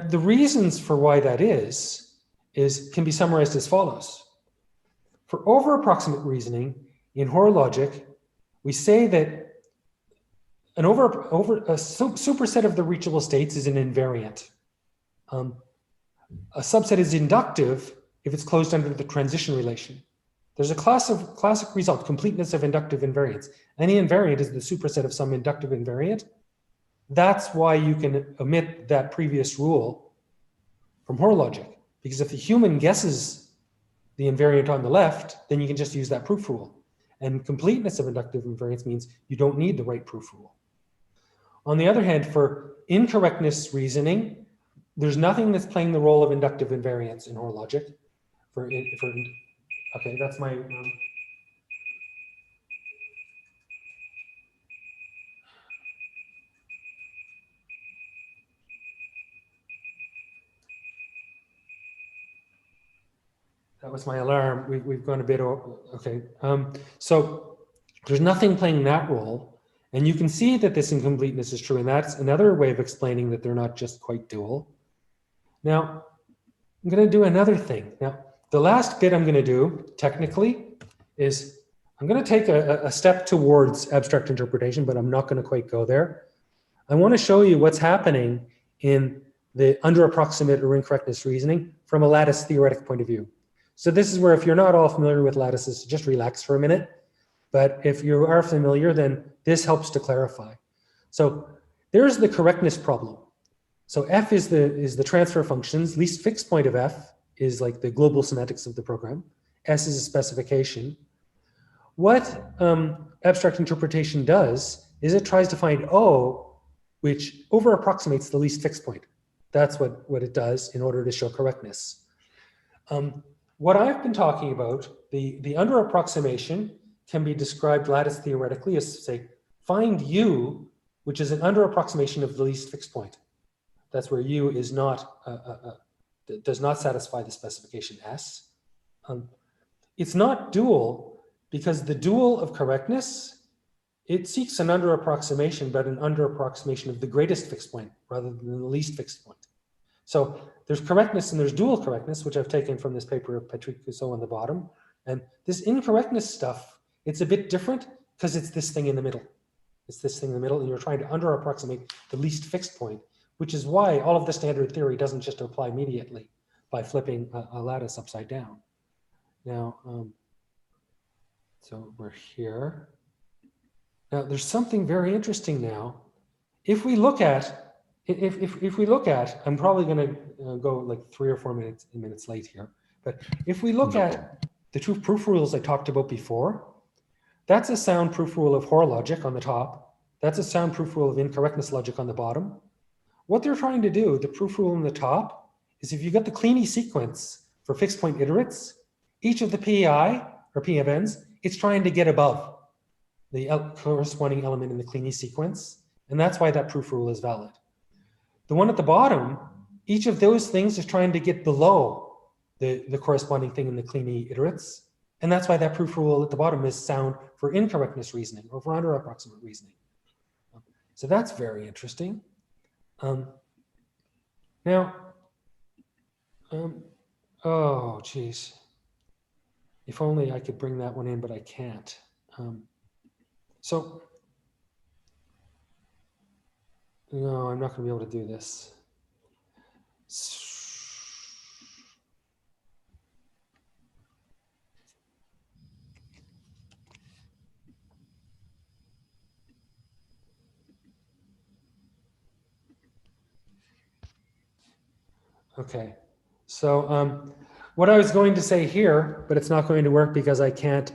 the reasons for why that can be summarized as follows. For over-approximate reasoning in Hoare logic, we say that a superset of the reachable states is an invariant. A subset is inductive if it's closed under the transition relation. There's a classic result, completeness of inductive invariance. Any invariant is the superset of some inductive invariant. That's why you can omit that previous rule from Hoare logic, because if the human guesses the invariant on the left, then you can just use that proof rule. And completeness of inductive invariance means you don't need the right proof rule. On the other hand, for incorrectness reasoning, there's nothing that's playing the role of inductive invariance in Hoare logic. Okay, that's my. That was my alarm. We've gone a bit over. Okay, so there's nothing playing that role, and you can see that this incompleteness is true, and that's another way of explaining that they're not just quite dual. Now, I'm going to do another thing. Now, the last bit I'm going to do, technically, is I'm going to take a step towards abstract interpretation, but I'm not going to quite go there. I want to show you what's happening in the under-approximate or incorrectness reasoning from a lattice theoretic point of view. So this is where, if you're not all familiar with lattices, just relax for a minute. But if you are familiar, then this helps to clarify. So there's the correctness problem. So F is the transfer functions. Least fixed point of F is like the global semantics of the program. S is a specification. What abstract interpretation does is it tries to find O, which over approximates the least fixed point. That's what it does in order to show correctness. What I've been talking about, the under approximation can be described lattice theoretically as, say, find U, which is an under approximation of the least fixed point. That's where U is not does not satisfy the specification S. It's not dual because the dual of correctness, it seeks an under approximation, but an under approximation of the greatest fixed point rather than the least fixed point. So there's correctness and there's dual correctness, which I've taken from this paper of Patrick Cousseau on the bottom. And this incorrectness stuff, it's a bit different because it's this thing in the middle. It's this thing in the middle, and you're trying to under approximate the least fixed point, which is why all of the standard theory doesn't just apply immediately by flipping a lattice upside down. Now, so we're here. Now, there's something very interesting now. If we look at, I'm probably going to go like 3 or 4 minutes late here, but if we look at the two proof rules I talked about before, that's a sound proof rule of Hoare logic on the top. That's a sound proof rule of incorrectness logic on the bottom. What they're trying to do, the proof rule on the top, is if you get the Kleene sequence for fixed point iterates, each of the PI or P of n's, it's trying to get above the corresponding element in the Kleene sequence. And that's why that proof rule is valid. The one at the bottom, each of those things is trying to get below the corresponding thing in the Kleene iterates. And that's why that proof rule at the bottom is sound for incorrectness reasoning or for under approximate reasoning. So that's very interesting. Oh, geez. If only I could bring that one in, but I can't. No, I'm not going to be able to do this. Okay, so what I was going to say here, but it's not going to work because I can't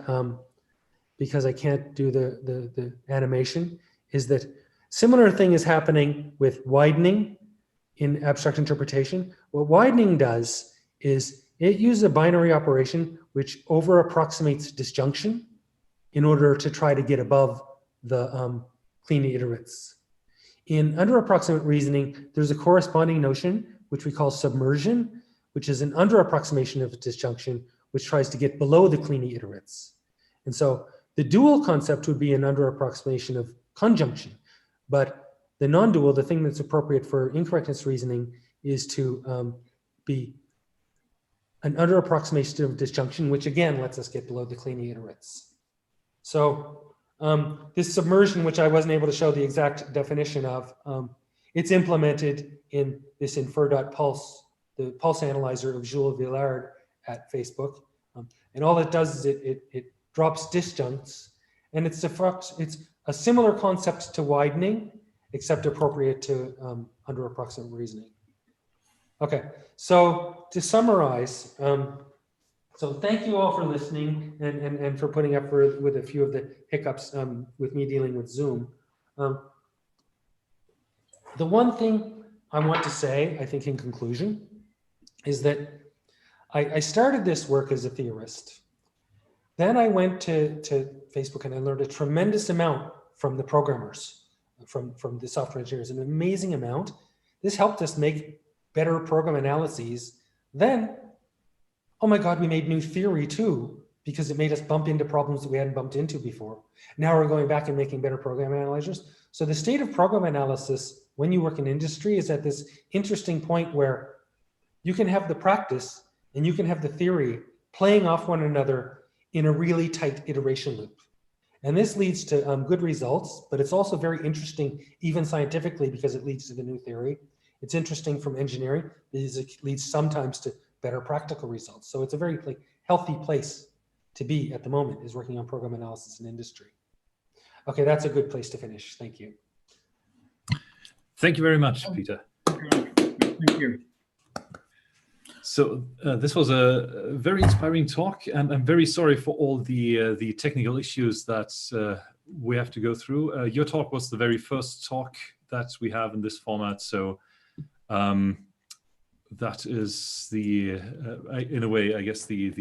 do the animation, is that similar thing is happening with widening in abstract interpretation. What widening does is it uses a binary operation which over approximates disjunction in order to try to get above the Kleene iterates. In under approximate reasoning, there's a corresponding notion which we call submersion, which is an under approximation of disjunction, which tries to get below the Kleene iterates. And so the dual concept would be an under approximation of conjunction, But the non-dual, the thing that's appropriate for incorrectness reasoning, is to be an under approximation of disjunction, which again lets us get below the cleaning iterates. So this submersion, which I wasn't able to show the exact definition of, it's implemented in this infer.pulse, the pulse analyzer of Jules Villard at Facebook. And all it does is it drops disjuncts, and it's a similar concept to widening, except appropriate to under approximate reasoning. Okay, so to summarize, so thank you all for listening and for putting up with a few of the hiccups with me dealing with Zoom. The one thing I want to say, I think in conclusion, is that I started this work as a theorist. Then I went to Facebook and I learned a tremendous amount from the programmers, from the software engineers, an amazing amount. This helped us make better program analyses. Then, oh my God, we made new theory too, because it made us bump into problems that we hadn't bumped into before. Now we're going back and making better program analyzers. So the state of program analysis when you work in industry is at this interesting point where you can have the practice and you can have the theory playing off one another in a really tight iteration loop. And this leads to good results, but it's also very interesting, even scientifically, because it leads to the new theory. It's interesting from engineering because it leads sometimes to better practical results. So it's a very healthy place to be at the moment, is working on program analysis in industry. Okay, that's a good place to finish. Thank you. Thank you very much, Peter. Thank you. So this was a very inspiring talk, and I'm very sorry for all the technical issues that we have to go through. Your talk was the very first talk that we have in this format, so that is the, in a way, I guess a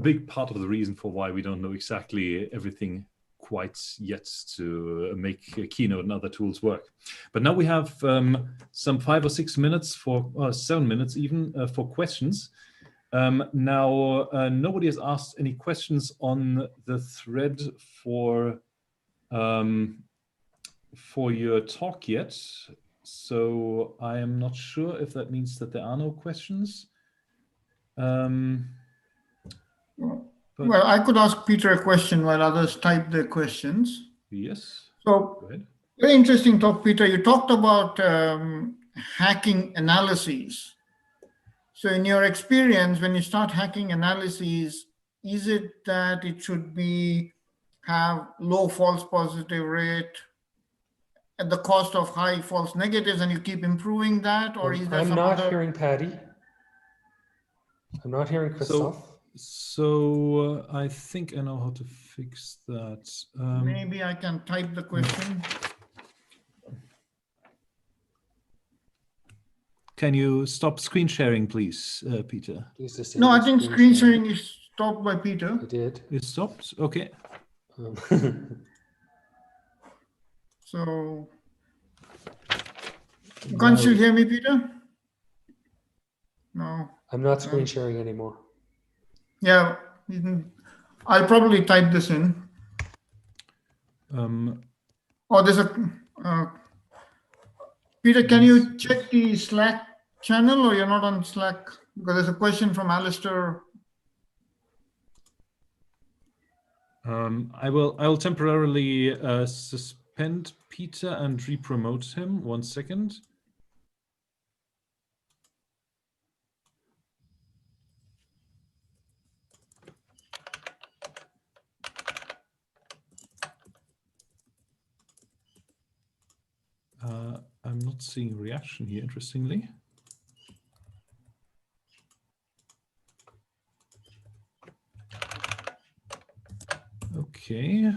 big part of the reason for why we don't know exactly everything quite yet to make Keynote and other tools work. But now we have some 5 or 6 minutes for 7 minutes even for questions. Now nobody has asked any questions on the thread for your talk yet, so I am not sure if that means that there are no questions. Well, I could ask Peter a question while others type their questions. Yes. So, very interesting talk, Peter. You talked about hacking analyses. So in your experience, when you start hacking analyses, is it that it should have low false positive rate at the cost of high false negatives, and you keep improving that? Or is there I'm not hearing Patty. I'm not hearing Christoph. So I think I know how to fix that. Maybe I can type the question. Can you stop screen sharing, please, Peter? No, I think screen sharing is stopped by Peter. It did. It stopped? Okay. So, you can't still hear me, Peter? No. I'm not screen sharing anymore. Yeah, I'll probably type this in. Oh, there's a... Peter, can you check the Slack channel, or you're not on Slack? Because there's a question from Alistair. I will temporarily suspend Peter and re-promote him. 1 second. I'm not seeing reaction here, interestingly. Okay.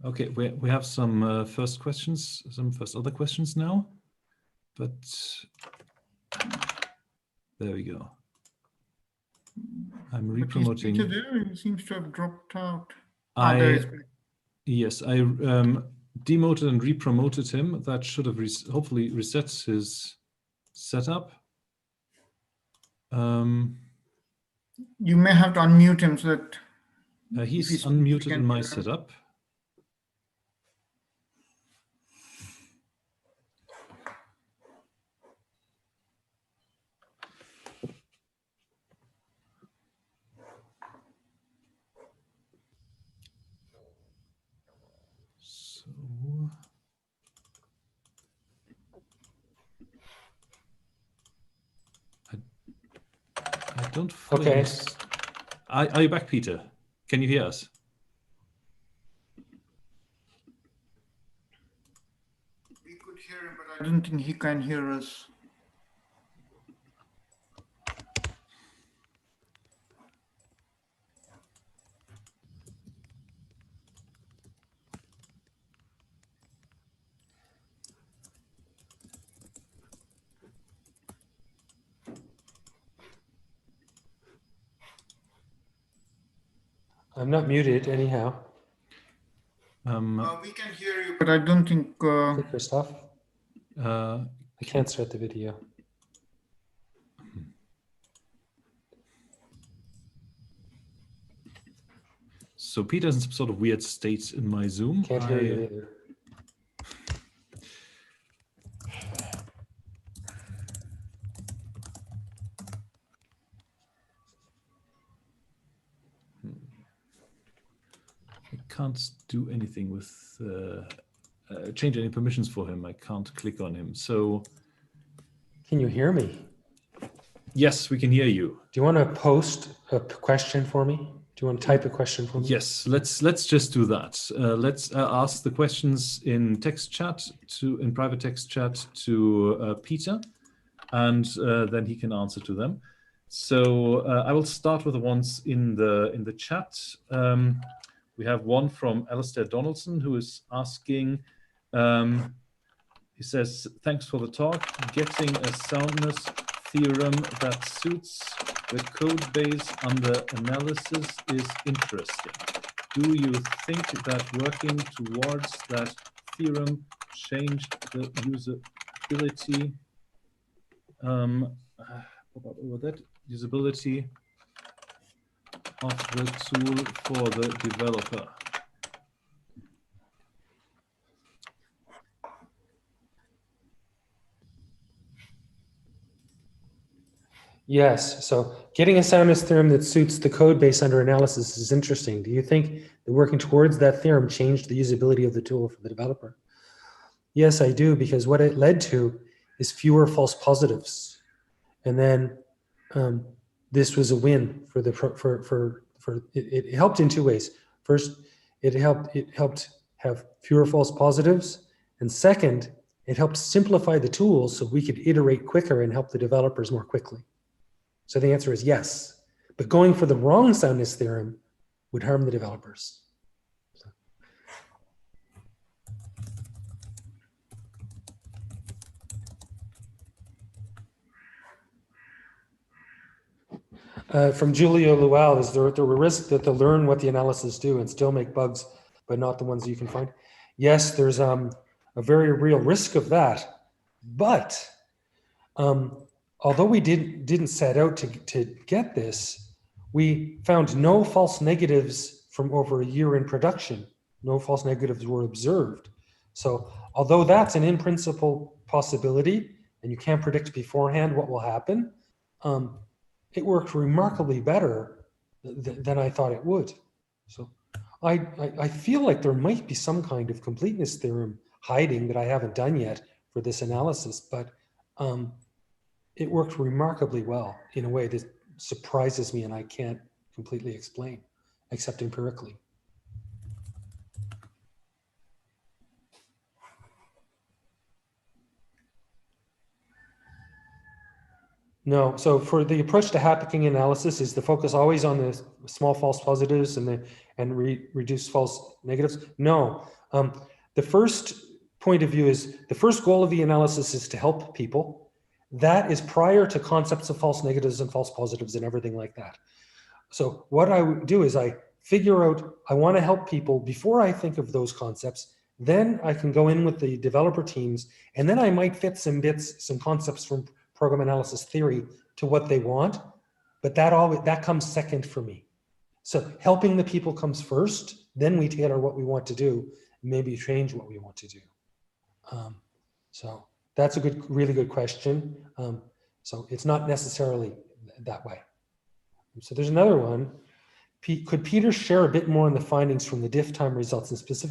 Okay, we have some first questions, some first other questions now, but there we go. I'm re-promoting. Peter there, he seems to have dropped out. Yes, I demoted and re-promoted him. That should have hopefully reset his setup. You may have to unmute him so that he's unmuted in my setup. I don't fully. Okay. Are you back, Peter? Can you hear us? We could hear him, but I don't think he can hear us. I'm not muted anyhow. We can hear you, but I don't think. Okay, Christoph. I can't start the video. So Peter's in some sort of weird state in my Zoom. Can't hear you either. I can't do anything with change any permissions for him. I can't click on him. So can you hear me? Yes, we can hear you. Do you want to post a question for me? Do you want to type a question for me? Yes, let's just do that. Let's ask the questions in text chat in private text chat to Peter, and then he can answer to them. So I will start with the ones in the chat. We have one from Alistair Donaldson, who is asking, he says, thanks for the talk. Getting a soundness theorem that suits the code base under analysis is interesting. Do you think that working towards that theorem changed the usability usability of the tool for the developer? Yes, so getting a soundness theorem that suits the code base under analysis is interesting. Do you think that working towards that theorem changed the usability of the tool for the developer? Yes, I do, because what it led to is fewer false positives. And then this was a win for the it helped in two ways. First, it helped have fewer false positives, and second, it helped simplify the tools so we could iterate quicker and help the developers more quickly. So the answer is yes, but going for the wrong soundness theorem would harm the developers. From Julio Lual, is there a risk that they'll learn what the analysis do and still make bugs, but not the ones you can find? Yes, there's a very real risk of that. But although we didn't set out to get this, we found no false negatives from over a year in production. No false negatives were observed. So although that's an in principle possibility, and you can't predict beforehand what will happen, it worked remarkably better than I thought it would. So I feel like there might be some kind of completeness theorem hiding that I haven't done yet for this analysis, but it worked remarkably well in a way that surprises me and I can't completely explain, except empirically. No, so for the approach to hacking analysis is the focus always on the small false positives and reduce false negatives? No, the first point of view is the first goal of the analysis is to help people. That is prior to concepts of false negatives and false positives and everything like that. So what I would do is I figure out, I want to help people before I think of those concepts. Then I can go in with the developer teams, and then I might fit some bits, some concepts from program analysis theory to what they want, but that comes second for me. So helping the people comes first, then we tailor what we want to do, maybe change what we want to do. So that's a really good question. So it's not necessarily that way. So there's another one. Could Peter share a bit more on the findings from the diff time results and specific